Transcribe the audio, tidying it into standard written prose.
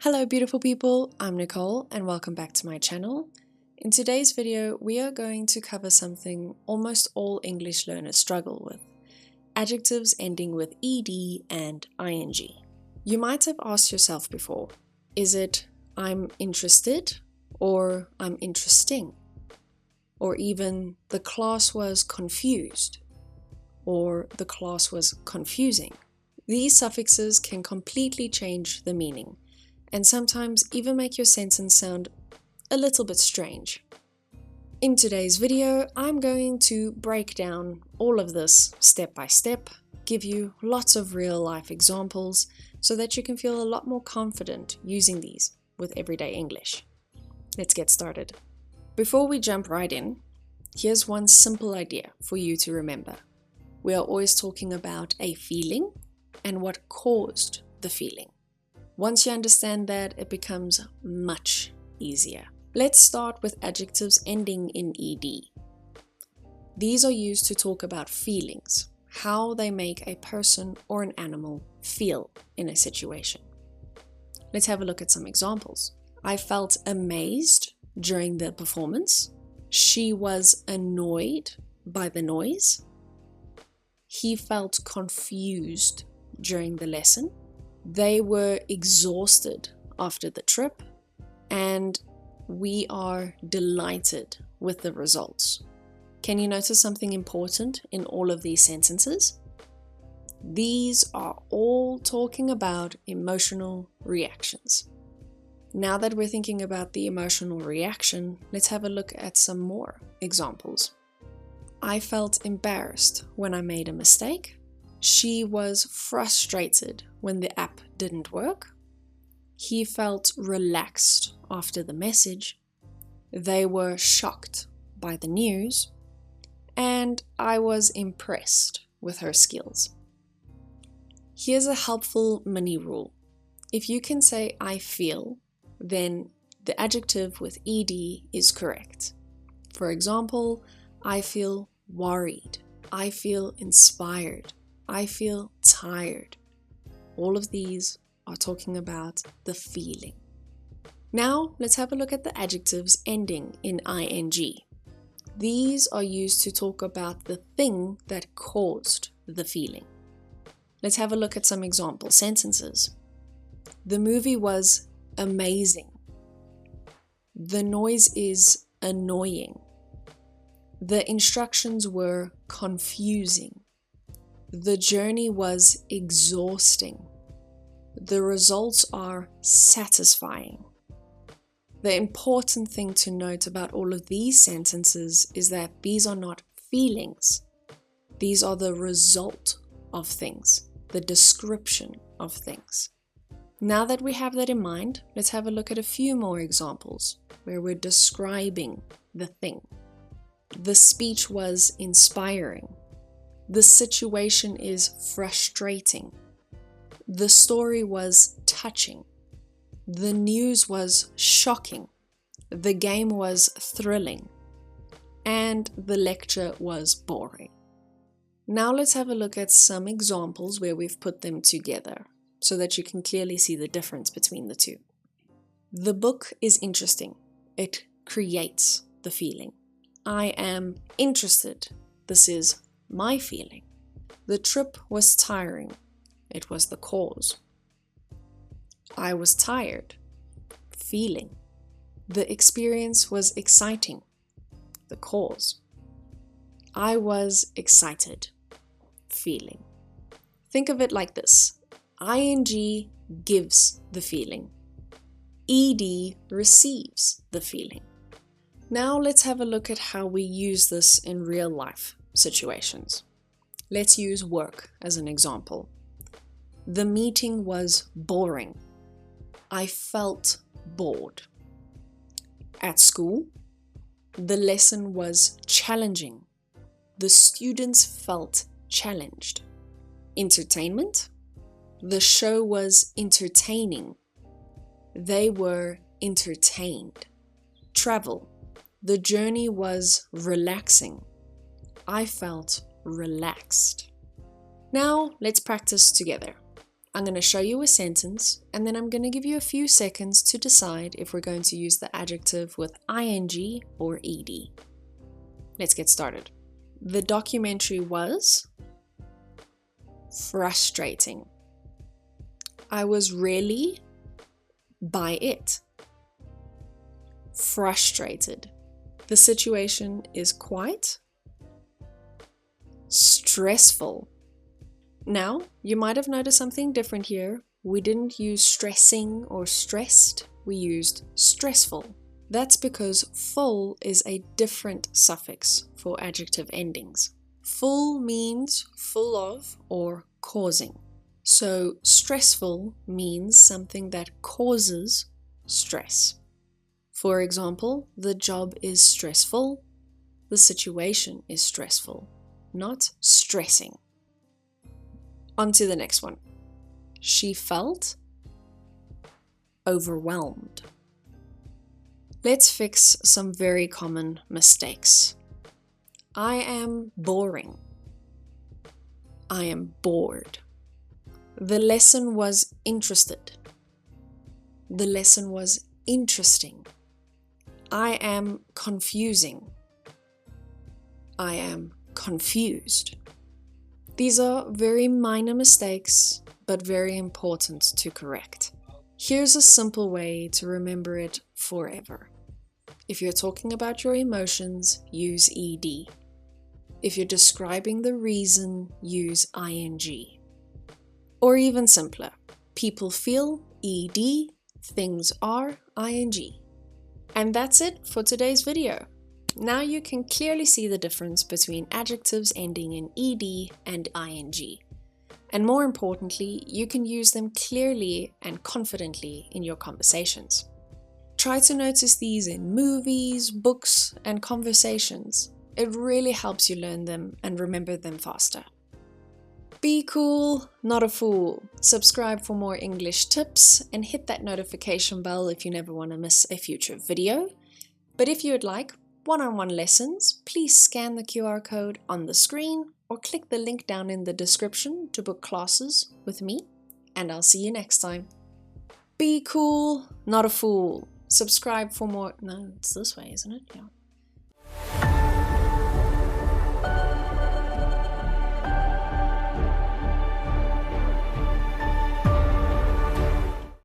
Hello beautiful people, I'm Nicole and welcome back to my channel. In today's video we are going to cover something almost all English learners struggle with. Adjectives ending with ed and ing. You might have asked yourself before, is it I'm interested or I'm interesting? Or even the class was confused or the class was confusing. These suffixes can completely change the meaning and sometimes even make your sentence sound a little bit strange. In today's video, I'm going to break down all of this step by step, give you lots of real life examples so that you can feel a lot more confident using these with everyday English. Let's get started. Before we jump right in, here's one simple idea for you to remember. We are always talking about a feeling and what caused the feeling. Once you understand that, it becomes much easier. Let's start with adjectives ending in ed. These are used to talk about feelings, how they make a person or an animal feel in a situation. Let's have a look at some examples. I felt amazed during the performance. She was annoyed by the noise. He felt confused during the lesson. They were exhausted after the trip, and we are delighted with the results. Can you notice something important in all of these sentences? These are all talking about emotional reactions. Now that we're thinking about the emotional reaction, let's have a look at some more examples. I felt embarrassed when I made a mistake. She was frustrated when the app didn't work. He felt relaxed after the message. They were shocked by the news. And I was impressed with her skills. Here's a helpful mini rule. If you can say I feel, then the adjective with ed is correct. For example, I feel worried. I feel inspired. I feel tired. All of these are talking about the feeling. Now, let's have a look at the adjectives ending in ing. These are used to talk about the thing that caused the feeling. Let's have a look at some example sentences. The movie was amazing. The noise is annoying. The instructions were confusing. The journey was exhausting. The results are satisfying. The important thing to note about all of these sentences is that these are not feelings. These are the result of things, the description of things. Now that we have that in mind, let's have a look at a few more examples where we're describing the thing. The speech was inspiring. The situation is frustrating. The story was touching. The news was shocking. The game was thrilling. And the lecture was boring. Now let's have a look at some examples where we've put them together so that you can clearly see the difference between the two. The book is interesting. It creates the feeling. I am interested. This is my feeling. The trip was tiring. It was the cause. I was tired. Feeling. The experience was exciting. The cause. I was excited. Feeling. Think of it like this. ing gives the feeling. ed receives the feeling. Now let's have a look at how we use this in real life situations. Let's use work as an example. The meeting was boring. I felt bored. At school, the lesson was challenging. The students felt challenged. Entertainment, the show was entertaining. They were entertained. Travel, the journey was relaxing. I felt relaxed. Now let's practice together. I'm going to show you a sentence, and then I'm going to give you a few seconds to decide if we're going to use the adjective with ing or ed. Let's get started. The documentary was frustrating. I was really by it. Frustrated. The situation is quite stressful. Now, you might have noticed something different here. We didn't use stressing or stressed, we used stressful. That's because full is a different suffix for adjective endings. Full means full of or causing. So stressful means something that causes stress. For example, the job is stressful, the situation is stressful, not stressing. On to the next one. She felt overwhelmed. Let's fix some very common mistakes. I am boring. I am bored. The lesson was interested. The lesson was interesting. I am confusing. I am confused. These are very minor mistakes, but very important to correct. Here's a simple way to remember it forever. If you're talking about your emotions, use ed. If you're describing the reason, use ing. Or even simpler, people feel ed, things are ing. And that's it for today's video. Now you can clearly see the difference between adjectives ending in ed and ing. And more importantly, you can use them clearly and confidently in your conversations. Try to notice these in movies, books, and conversations. It really helps you learn them and remember them faster. Be cool, not a fool. Subscribe for more English tips and hit that notification bell if you never want to miss a future video. But if you would like one-on-one lessons, please scan the QR code on the screen or click the link down in the description to book classes with me, and I'll see you next time. Be cool, not a fool. Subscribe for more. No, it's this way, isn't it? Yeah.